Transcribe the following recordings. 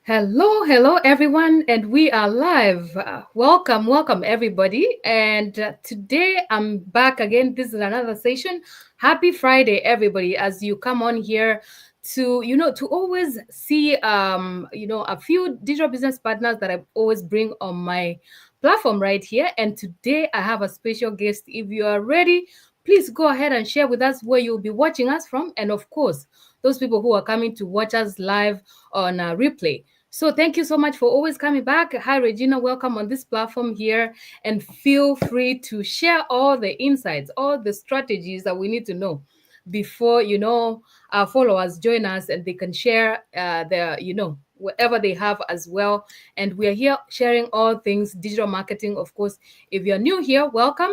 Hello, everyone, and we are live. Welcome, everybody. And today I'm back again. This is another session. Happy Friday, everybody, as you come on here to always see, a few digital business partners that I always bring on my platform right here. And today I have a special guest. If you are ready, please go ahead and share with us where you'll be watching us from. And of course, those people who are coming to watch us live on replay. So thank you so much for always coming back. Hi, Regina. Welcome on this platform here. And feel free to share all the insights, all the strategies that we need to know before, our followers join us and they can share whatever they have as well. And we are here sharing all things digital marketing. Of course, if you're new here, welcome.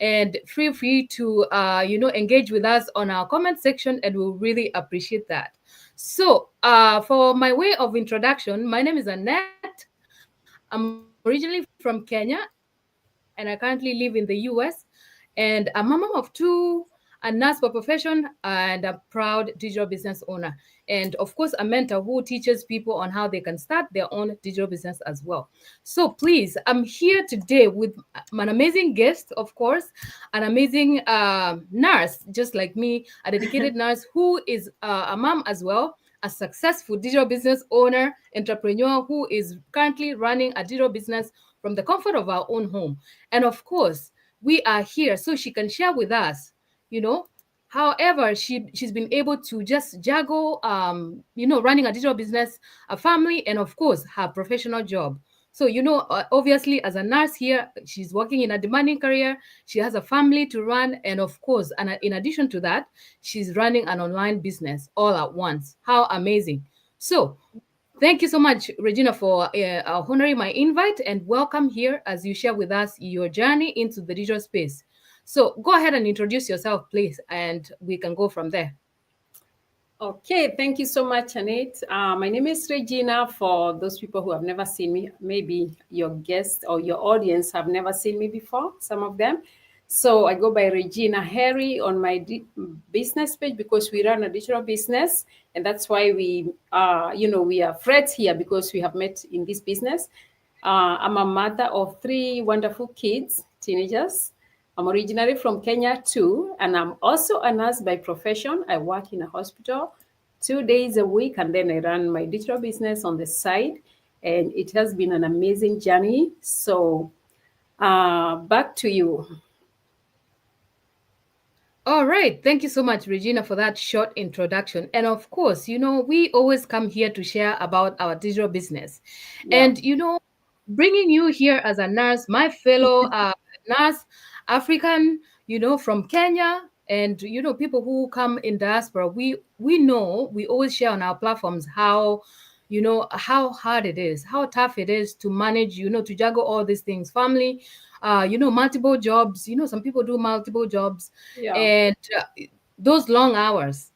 And feel free to, engage with us on our comment section, and we'll really appreciate that. So, for my way of introduction, my name is Annette. I'm originally from Kenya, and I currently live in the US. And I'm a mom of two, a nurse by profession, and a proud digital business owner. And of course, a mentor who teaches people on how they can start their own digital business as well. So, please, I'm here today with an amazing guest, of course, an amazing nurse, just like me, a dedicated nurse who is a mom as well, a successful digital business owner, entrepreneur who is currently running a digital business from the comfort of our own home. And of course, we are here so she can share with us, you know, however she's been able to just juggle, running a digital business, a family, and of course her professional job. So, obviously, as a nurse here, she's working in a demanding career. She has a family to run. And of course, and in addition to that, she's running an online business all at once. How amazing. So, thank you so much, Regina, for honoring my invite, and welcome here as you share with us your journey into the digital space. So, go ahead and introduce yourself, please, and we can go from there. Okay, thank you so much, Annette. My name is Regina. For those people who have never seen me, maybe your guests or your audience have never seen me before, some of them. So I go by Regina Harry on my business page because we run a digital business, and that's why we are friends here because we have met in this business. I'm a mother of three wonderful kids, teenagers. I'm originally from Kenya too, and I'm also a nurse by profession. I work in a hospital 2 days a week, and then I run my digital business on the side. And it has been an amazing journey. So, back to you. All right. Thank you so much, Regina, for that short introduction. And of course, we always come here to share about our digital business. Yeah. And, bringing you here as a nurse, my fellow nurse, African, from Kenya, and, people who come in diaspora, we know, we always share on our platforms how hard it is, how tough it is to manage, to juggle all these things, family, multiple jobs. Some people do multiple jobs, Yeah. and those long hours.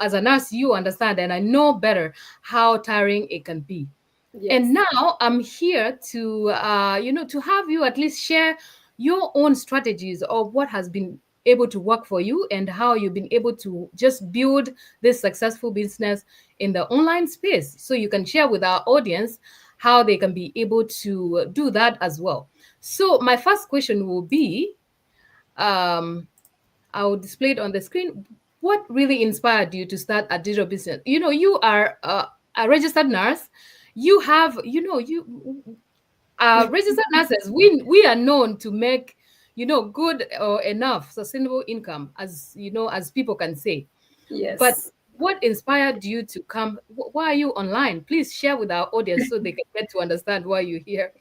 As a nurse, you understand, and I know better how tiring it can be. And Yes. now I'm here to have you at least share your own strategies of what has been able to work for you and how you've been able to just build this successful business in the online space. So you can share with our audience how they can be able to do that as well. So my first question will be, um, I'll display it on the screen. What really inspired you to start a digital business? You are a registered nurse. You have, registered nurses. We are known to make, good or enough sustainable income, as people can say. But Yes. what inspired you to come? Why are you online? Please share with our audience so they can get to understand why you're here.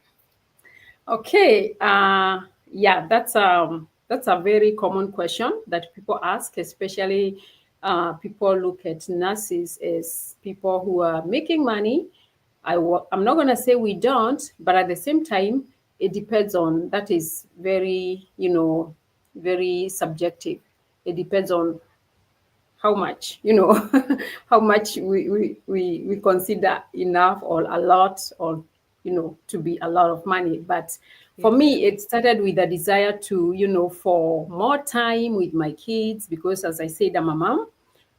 Okay. Yeah, that's a very common question that people ask, especially people look at nurses as people who are making money. I'm not gonna say we don't, but at the same time, it depends on that is very very subjective. It depends on how much how much we consider enough or a lot, or to be a lot of money. But for Yes. me, it started with a desire to for more time with my kids, because as I said, I'm a mom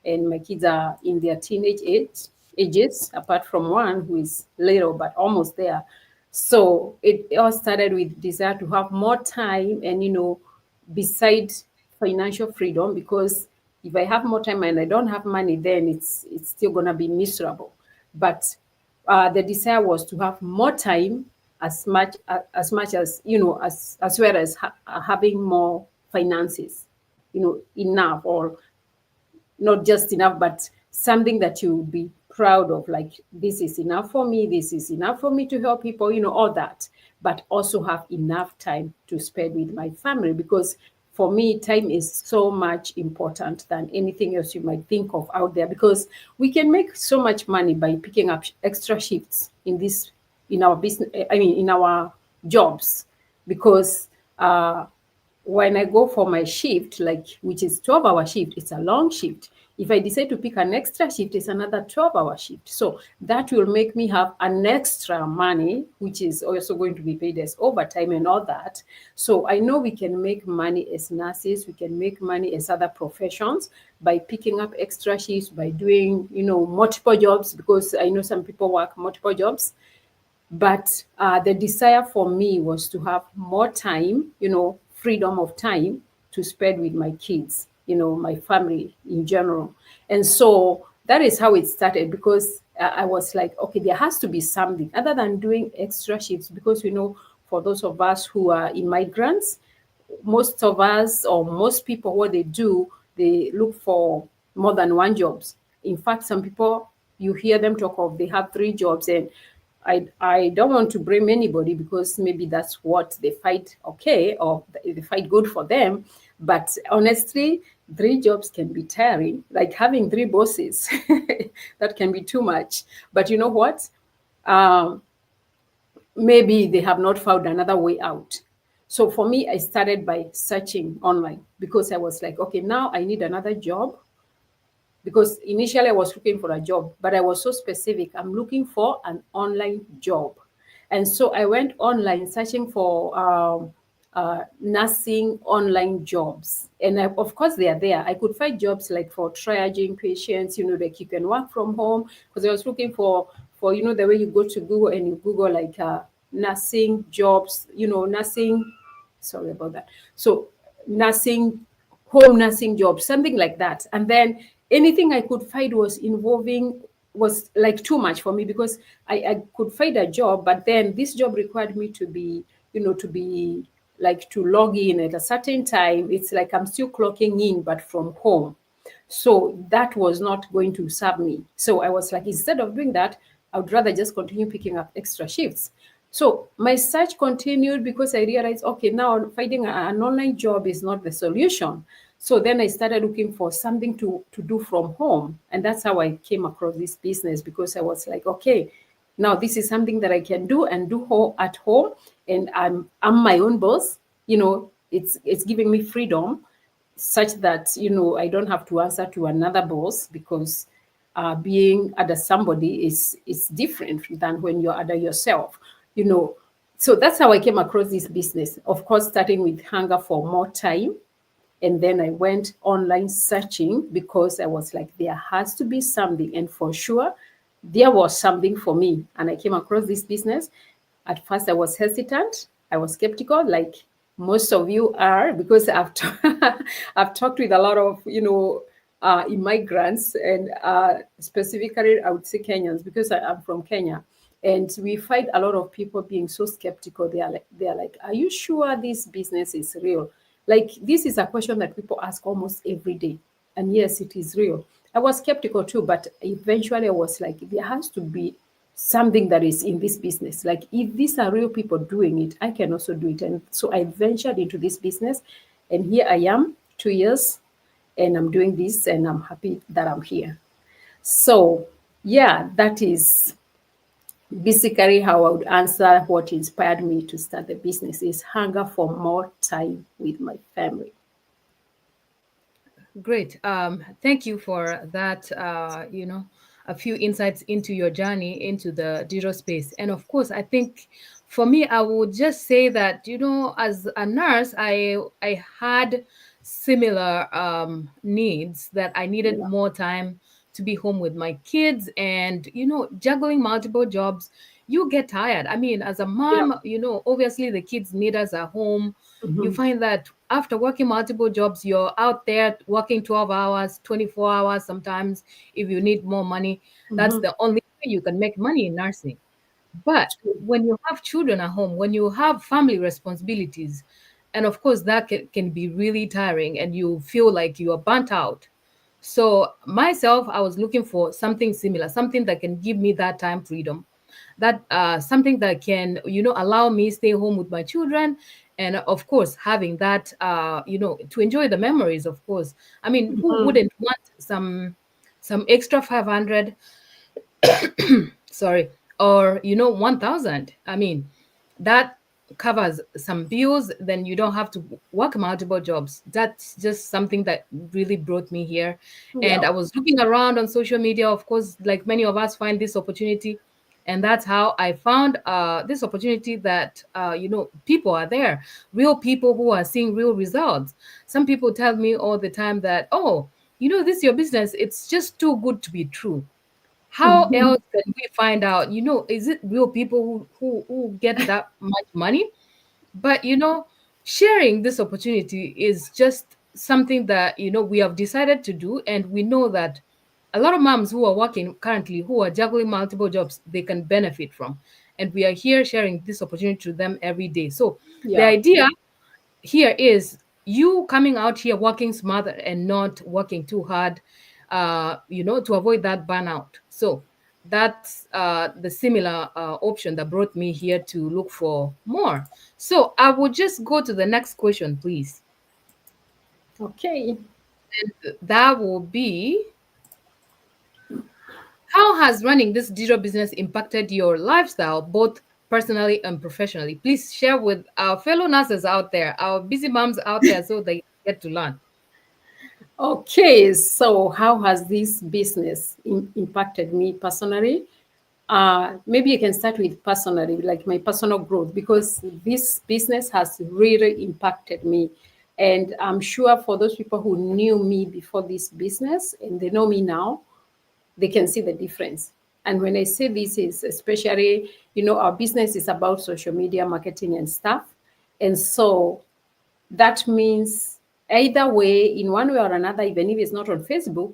and my kids are in their teenage age. ages, apart from one who is little but almost there. So it all started with desire to have more time and, beside financial freedom, because if I have more time and I don't have money, then it's still gonna be miserable. But the desire was to have more time, as much as, as well as having more finances, enough, or not just enough, but something that you would be proud of, like, this is enough for me, this is enough for me to help people, all that. But also have enough time to spend with my family, because for me, time is so much important than anything else you might think of out there, because we can make so much money by picking up extra shifts in our business, I mean, in our jobs, because when I go for my shift, like, which is 12-hour shift, it's a long shift. If I decide to pick an extra shift, it's another 12-hour shift. So that will make me have an extra money, which is also going to be paid as overtime and all that. So I know we can make money as nurses, we can make money as other professions by picking up extra shifts, by doing, multiple jobs, because I know some people work multiple jobs. But the desire for me was to have more time, freedom of time to spend with my kids, my family in general. And so that is how it started, because I was like, okay, there has to be something other than doing extra shifts, because for those of us who are immigrants, most of us, or most people, what they do, they look for more than one jobs. In fact, some people, you hear them talk of they have three jobs. And I don't want to blame anybody, because maybe that's what they fight okay, or they fight good for them. But honestly, three jobs can be tiring, like having three bosses. That can be too much. But you know what? Um, Maybe they have not found another way out. So for me, I started by searching online, because I was like, okay, now I need another job, because initially I was looking for a job, but I was so specific. I'm looking for an online job. And so I went online searching for nursing online jobs. And of course, they are there. I could find jobs like for triaging patients, like you can work from home. Because I was looking for, the way you go to Google and you Google like nursing jobs, nursing, sorry about that. So nursing, home nursing jobs, something like that. And then anything I could find was like too much for me, because I could find a job, but then this job required me to be, like, to log in at a certain time. It's like I'm still clocking in, but from home. So that was not going to serve me. So I was like, instead of doing that, I would rather just continue picking up extra shifts. So my search continued, because I realized, okay, now finding an online job is not the solution. So then I started looking for something to do from home. And that's how I came across this business, because I was like, okay, now this is something that I can do and do at home. And I'm my own boss. It's giving me freedom, such that I don't have to answer to another boss, because being under somebody is different than when you're under yourself. you know so that's how I came across this business, of course, starting with hunger for more time. And then I went online searching, because I was like, there has to be something. And for sure, there was something for me. And I came across this business. At first, I was hesitant. I was skeptical, like most of you are, because I've talked with a lot of, immigrants, and specifically, I would say Kenyans, because I'm from Kenya. And we find a lot of people being so skeptical. They are like, are you sure this business is real? Like, this is a question that people ask almost every day. And yes, it is real. I was skeptical too, but eventually I was like, there has to be something that is in this business. Like, if these are real people doing it, I can also do it. And so I ventured into this business. And here I am, 2 years, and I'm doing this, and I'm happy that I'm here. So, yeah, that is basically how I would answer what inspired me to start the business, is hunger for more time with my family. Great. Thank you for that. A few insights into your journey into the digital space. And of course, I think for me, I would just say that, as a nurse, I had similar needs that I needed Yeah. more time to be home with my kids, and juggling multiple jobs, you get tired. I mean, as a Yeah. mom, obviously the kids need us at home. You Mm-hmm. find that after working multiple jobs, you're out there working 12 hours, 24 hours sometimes if you need more money. That's Mm-hmm. the only way you can make money in nursing. But when you have children at home, when you have family responsibilities, and of course that can be really tiring and you feel like you are burnt out. So myself, I was looking for something similar, something that can give me that time freedom, that something that can allow me stay home with my children, and of course having that to enjoy the memories. Of course, I mean, who Mm-hmm. wouldn't want some extra 500, sorry, or 1000? I mean, that covers some bills, then you don't have to work multiple jobs. That's just something that really brought me here. And Yeah. I was looking around on social media, of course, like many of us find this opportunity, and that's how I found this opportunity, that people are there, real people who are seeing real results. Some people tell me all the time that, oh, this your business, it's just too good to be true. How Mm-hmm. else can we find out? Is it real people who get that much money? But sharing this opportunity is just something that we have decided to do, and we know that a lot of moms who are working currently, who are juggling multiple jobs, they can benefit from. And we are here sharing this opportunity to them every day. So the Yeah. idea here is you coming out here working smarter and not working too hard, to avoid that burnout. So that's the similar option that brought me here to look for more. So I would just go to the next question, please. Okay. That will be, how has running this digital business impacted your lifestyle, both personally and professionally? Please share with our fellow nurses out there, our busy moms out there, so they get to learn. Okay, so how has this business impacted me personally? Maybe you can start with personally, like my personal growth, because this business has really impacted me. And I'm sure for those people who knew me before this business and they know me now, they can see the difference. And when I say this is especially, our business is about social media marketing and stuff. And so that means either way, in one way or another, even if it's not on Facebook,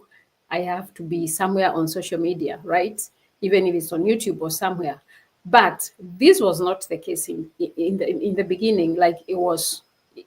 I have to be somewhere on social media, right? Even if it's on YouTube or somewhere. But this was not the case in the beginning. Like it was,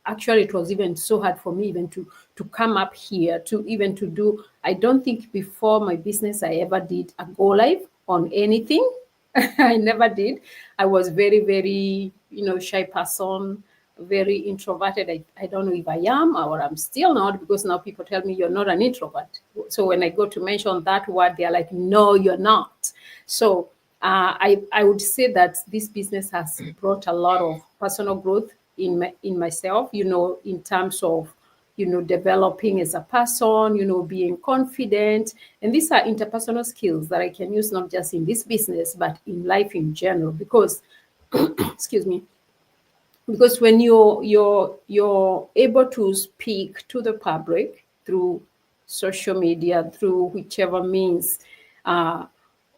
actually it was even so hard for me even to come up here to even to do. I don't think before my business I ever did a go live on anything. I never did. I was very, very, shy person, very introverted. I don't know if I am or I'm still not, because now people tell me you're not an introvert. So when I go to mention that word, they're like, no, you're not. So I would say that this business has brought a lot of personal growth in myself, in terms of developing as a person, being confident. And these are interpersonal skills that I can use not just in this business, but in life in general. Because, excuse me, because when you're able to speak to the public through social media, through whichever means, uh,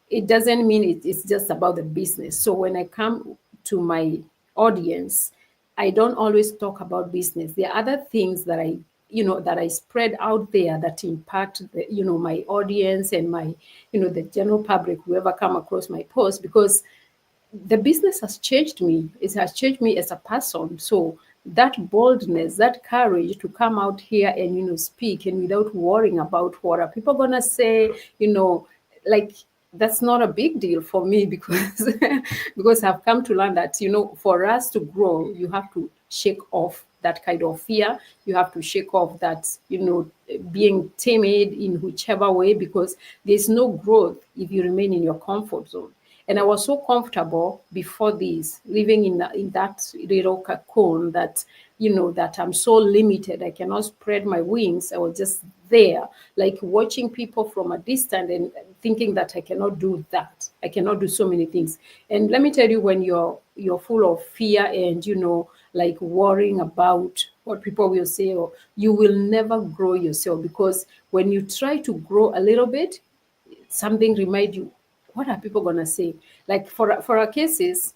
it doesn't mean it's just about the business. So when I come to my audience, I don't always talk about business. There are other things that I spread out there that impact my audience and my the general public, whoever come across my post, because the business has changed me. It has changed me as a person. So that boldness, that courage to come out here and speak, and without worrying about what are people gonna say, like that's not a big deal for me, because because I've come to learn that for us to grow, you have to shake off that kind of fear. You have to shake off that being timid in whichever way, because there's no growth if you remain in your comfort zone. And I was so comfortable before this, living in that little cocoon, that that I'm so limited. I cannot spread my wings. I was just there, like watching people from a distance and thinking that I cannot do that. I cannot do so many things. And let me tell you, when you're full of fear and like worrying about what people will say, or you will never grow yourself, because when you try to grow a little bit, something remind you, what are people gonna say? Like for our cases,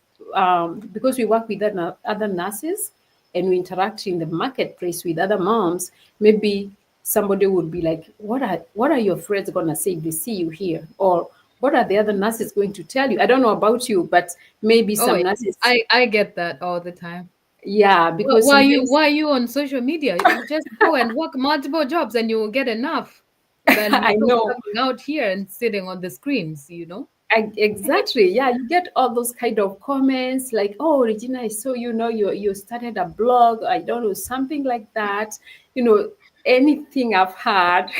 because we work with other nurses and we interact in the marketplace with other moms, maybe somebody would be like, what are your friends gonna say if they see you here? Or what are the other nurses going to tell you? I don't know about you, but maybe Oh, some nurses, I get that all the time. yeah, because sometimes Why you on social media? You just go and work multiple jobs and you will get enough than I you know. coming out here and sitting on the screens, you know? Exactly. Yeah, you get all those kind of comments like, "Oh, Regina, I saw you started a blog. I don't know, something like that." You know, anything I've had,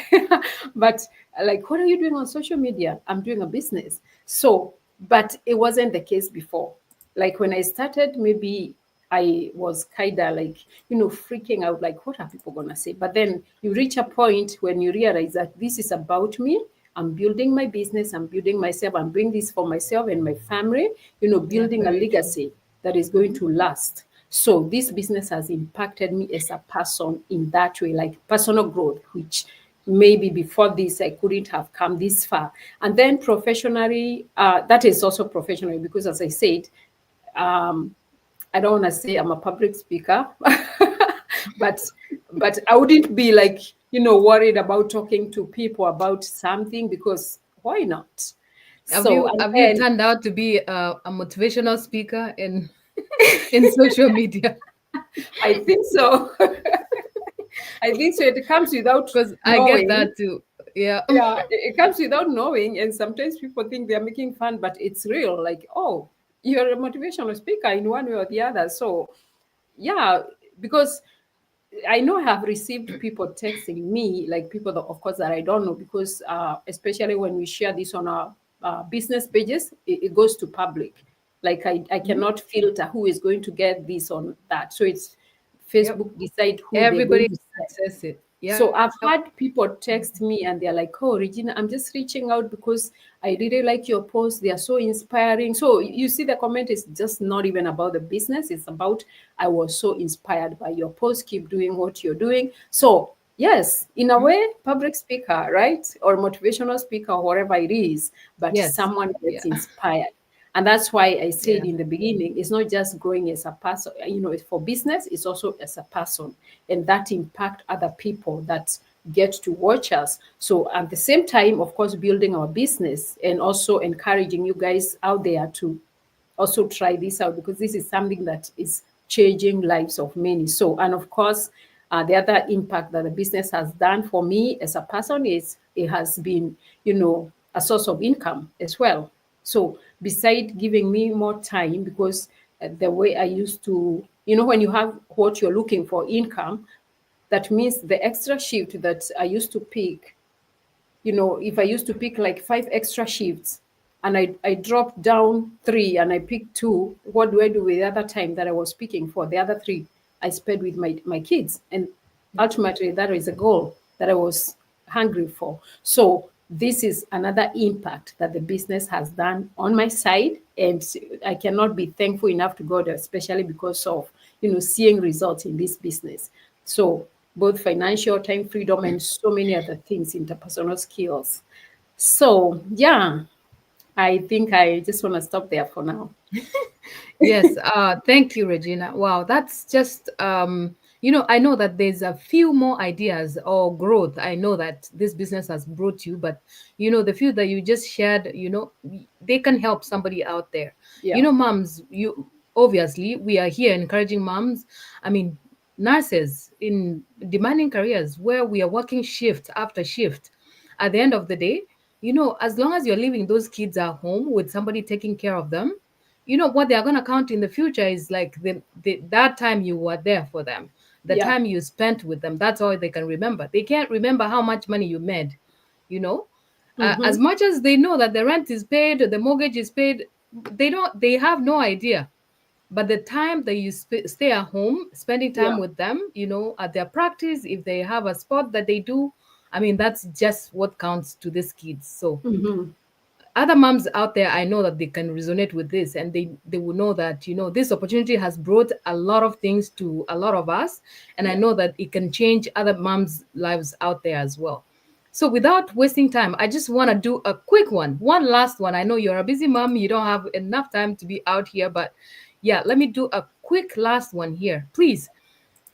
but like, what are you doing on social media? I'm doing a business. So, but it wasn't the case before. Like when I started, maybe I was kind of like, freaking out, like, what are people going to say? But then you reach a point when you realize that this is about me. I'm building my business, I'm building myself, I'm doing this for myself and my family, Yeah, building a very true. legacy that is going to last. So this business has impacted me as a person in that way, like personal growth, which maybe before this I couldn't have come this far. And then professionally, that is also professional because, as I said, um, I don't want to say I'm a public speaker, but I wouldn't be like, worried about talking to people about something because why not? So and Have you then turned out to be a motivational speaker in in social media? I think so. I think so. It comes without Because I get knowing. that too. Yeah. Yeah, it comes without knowing, and sometimes people think they're making fun, but it's real. Like, oh, you're a motivational speaker in one way or the other. So yeah, because I know I have received people texting me, like people that, of course, that I don't know, because especially when we share this on our business pages, it goes to public. Like I Mhm. cannot filter who is going to get this on that. So it's Yep. Facebook decide who they're going Everybody to can send. access it. So Yep. I've had people text me and they're like, "Oh, Regina, I'm just reaching out because I really like your posts. They are so inspiring." So you see, the comment is just not even about the business. It's about, I was so inspired by your post. Keep doing what you're doing. So yes, in a Mhm. way, public speaker, right? Or motivational speaker, or whatever it is, but Yes. someone Yeah. gets inspired. And that's why I Yeah. said in the beginning, it's not just growing as a person, it's for business, it's also as a person. And that impact other people that get to watch us. So at the same time, of course, building our business and also encouraging you guys out there to also try this out because this is something that is changing lives of many. So, and of course, the other impact that the business has done for me as a person is it has been, a source of income as well. So, beside giving me more time, because the way I used to, when you have what you're looking for, income, that means the extra shift that I used to pick, if I used to pick like 5 extra shifts and I dropped down 3 and I picked 2, what do I do with the other time that I was picking for? The other 3 I spent with my kids. And ultimately, that is a goal that I was hungry for. So, this is another impact that the business has done on my side. And I cannot be thankful enough to God, especially because of, seeing results in this business. So, both financial, time freedom, and so many other things, interpersonal skills. So, yeah, I think I just want to stop there for now. Yes, thank you, Regina. Wow, that's just I know that there's a few more ideas or growth. I know that this business has brought you, but the few that you just shared, they can help somebody out there. Yeah. Moms, you obviously we are here encouraging moms. I mean, nurses in demanding careers where we are working shift after shift. At the end of the day, as long as you're leaving those kids at home with somebody taking care of them, what they are going to count in the future is like that time you were there for them, the Yeah. time you spent with them. That's all they can remember. They can't remember how much money you made, you know as Mm-hmm. much as they know that the rent is paid, the mortgage is paid. They have no idea. But the time that you stay at home spending time Yeah. with them, at their practice, if they have a sport that they do, I mean, that's just what counts to these kids. So Mm-hmm. other moms out there, I know that they can resonate with this, and they will know that this opportunity has brought a lot of things to a lot of us, and I Yeah. know that it can change other moms lives out there as well. So without wasting time, I just want to do a quick one last one. I know you're a busy mom, you don't have enough time to be out here, but yeah, let me do a quick last one here. Please,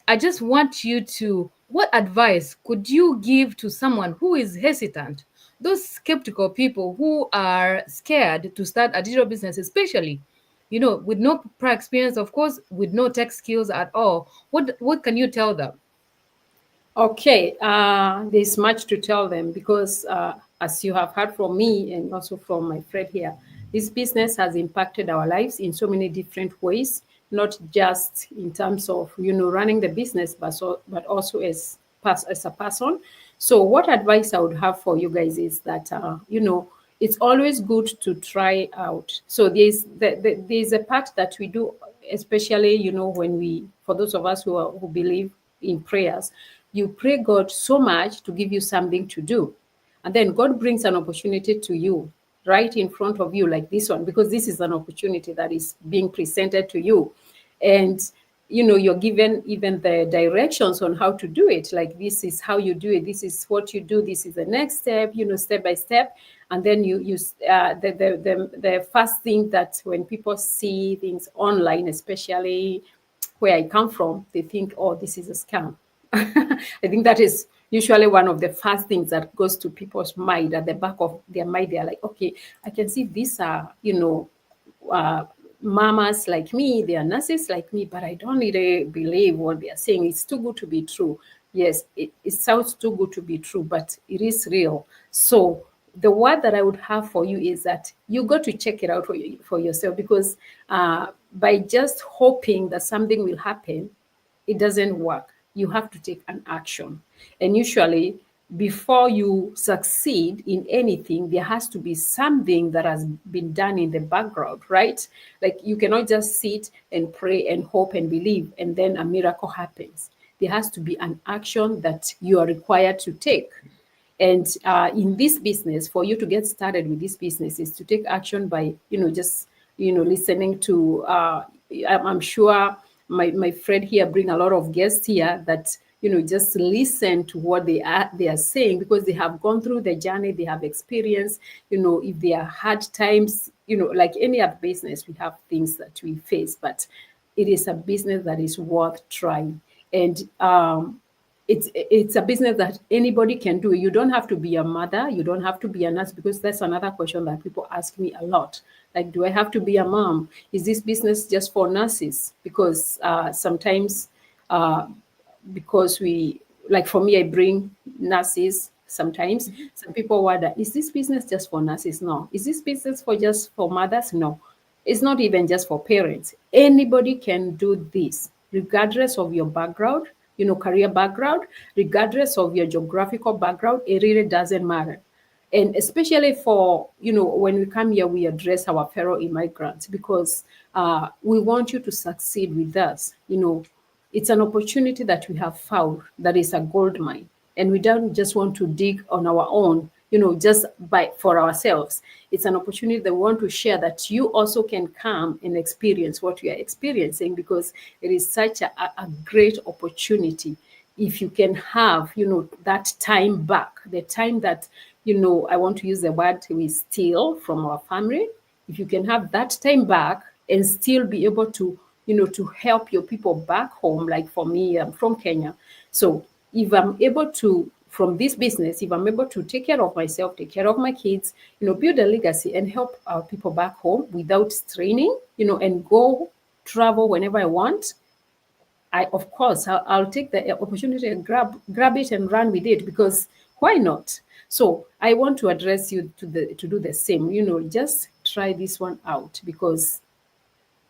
I just want you to, what advice could you give to someone who is hesitant? Those skeptical people who are scared to start a digital business, especially, with no prior experience, of course, with no tech skills at all. What can you tell them? Okay, there's much to tell them because, as you have heard from me and also from my friend here, this business has impacted our lives in so many different ways, not just in terms of running the business, but also as a person. So, what advice I would have for you guys is that it's always good to try out. So there's a part that we do, especially when we, for those of us who believe in prayers, you pray God so much to give you something to do, and then God brings an opportunity to you right in front of you, like this one, because this is an opportunity that is being presented to you, and you're given even the directions on how to do it, like this is how you do it, this is what you do, this is the next step, step by step. And then the first thing that when people see things online, especially where I come from, they think, oh, this is a scam. I think that is usually one of the first things that goes to people's mind. At the back of their mind, they're like, okay, I can see these are, uh, mamas like me, they are nurses like me, but I don't really believe what they are saying. It's too good to be true. Yes, it sounds too good to be true, but it is real. So the word that I would have for you is that you got to check it out for yourself, because by just hoping that something will happen, it doesn't work. You have to take an action. And usually, before you succeed in anything, there has to be something that has been done in the background, right? Like you cannot just sit and pray and hope and believe, and then a miracle happens. There has to be an action that you are required to take. And in this business, for you to get started with this business, is to take action by, just, listening to, I'm sure my friend here bring a lot of guests here that, just listen to what they are saying, because they have gone through the journey, they have experienced, if there are hard times, like any other business, we have things that we face, but it is a business that is worth trying. And it's a business that anybody can do. You don't have to be a mother, you don't have to be a nurse, because that's another question that people ask me a lot. Like, do I have to be a mom? Is this business just for nurses? Because sometimes, uh, because we, like for me, I bring nurses sometimes. Some people wonder, is this business just for nurses? No. Is this business for just for mothers? No. It's not even just for parents. Anybody can do this, regardless of your background, career background, regardless of your geographical background. It really doesn't matter. And especially for, when we come here, we address our fellow immigrants, because we want you to succeed with us. It's an opportunity that we have found that is a gold mine, and we don't just want to dig on our own, just by for ourselves. It's an opportunity that we want to share, that you also can come and experience what we are experiencing, because it is such a great opportunity. If you can have, that time back, the time that, I want to use the word, we steal from our family. If you can have that time back and still be able to, to help your people back home, like for me, I'm from Kenya. So if I'm able to, from this business, if I'm able to take care of myself, take care of my kids, build a legacy and help our people back home without straining, and go travel whenever I want, I, of course, I'll take the opportunity and grab it and run with it, because why not? So I want to address you to do the same. Just try this one out, because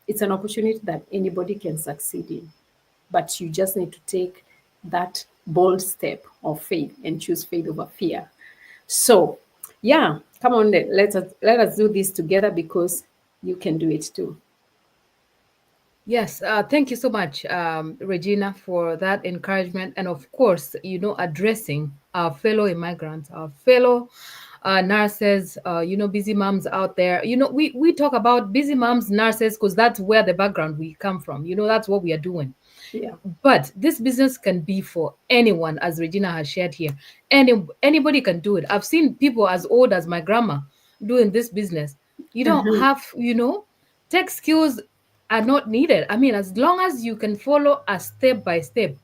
it's an opportunity that anybody can succeed in, but you just need to take that bold step of faith and choose faith over fear. So, yeah, come on, let us do this together, because you can do it too. Yes, thank you so much, Regina, for that encouragement. And of course, addressing our fellow immigrants, our fellow nurses, busy moms out there. We talk about busy moms, nurses, because that's where the background we come from. That's what we are doing. Yeah. But this business can be for anyone, as Regina has shared here. Anybody can do it. I've seen people as old as my grandma doing this business. You don't Mhm. have, tech skills are not needed. I mean, as long as you can follow a step by step,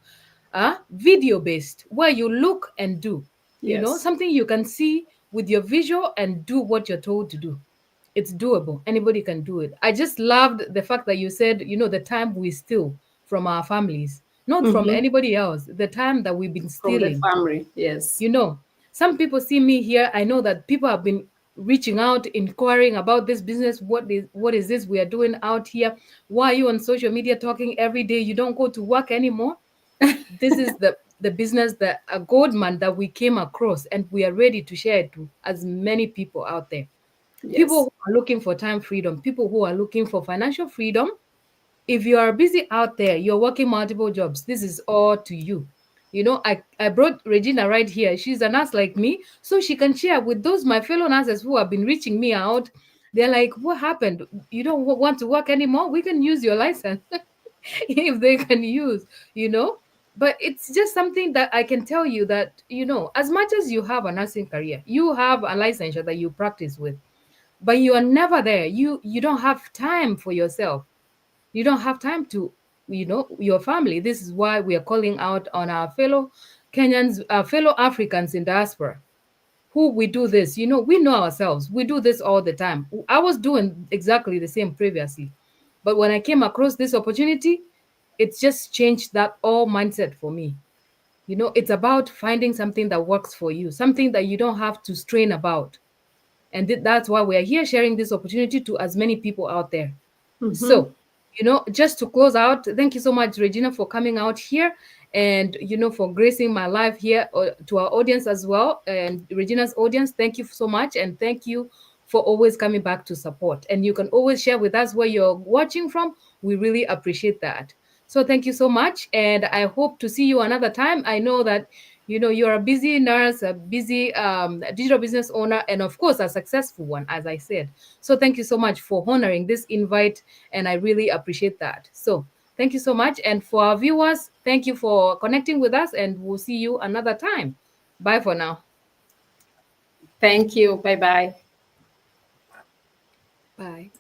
video based, where you look and do, Yes. something you can see with your visual and do what you're told to do. It's doable. Anybody can do it. I just loved the fact that you said, the time we steal from our families, not from Hmm. anybody else, the time that we've been From the stealing. family. Yes. You know, some people see me here. I know that people have been reaching out, inquiring about this business. What is this we are doing out here? Why are you on social media talking every day? You don't go to work anymore. This is the business, that a gold man that we came across, and we are ready to share it to as many people out there. People Yes. who are looking for time freedom, people who are looking for financial freedom. If you are busy out there, you're working multiple jobs, this is all to you. I brought Regina right here. She's a nurse like me, so she can share with those my fellow nurses who have been reaching me out. They're like, what happened? You don't want to work anymore? We can use your license. If they can use, you know but it's just something that I can tell you, that as much as you have a nursing career, you have a licensure that you practice with, but you are never there. You don't have time for yourself. You don't have time to, your family. This is why we are calling out on our fellow Kenyans, our fellow Africans in diaspora, who we do this. We know ourselves. We do this all the time. I was doing exactly the same previously, but when I came across this opportunity, it's just changed that all mindset for me. It's about finding something that works for you, something that you don't have to strain about. And that's why we are here sharing this opportunity to as many people out there. Hmm. So, just to close out, thank you so much, Regina, for coming out here, and, for gracing my life here, to our audience as well. And Regina's audience, thank you so much. And thank you for always coming back to support. And you can always share with us where you're watching from. We really appreciate that. So thank you so much. And I hope to see you another time. I know that, you're a busy nurse, a busy digital business owner, and of course, a successful one, as I said. So thank you so much for honoring this invite, and I really appreciate that. So thank you so much. And for our viewers, thank you for connecting with us, and we'll see you another time. Bye for now. Thank you. Bye bye. Bye.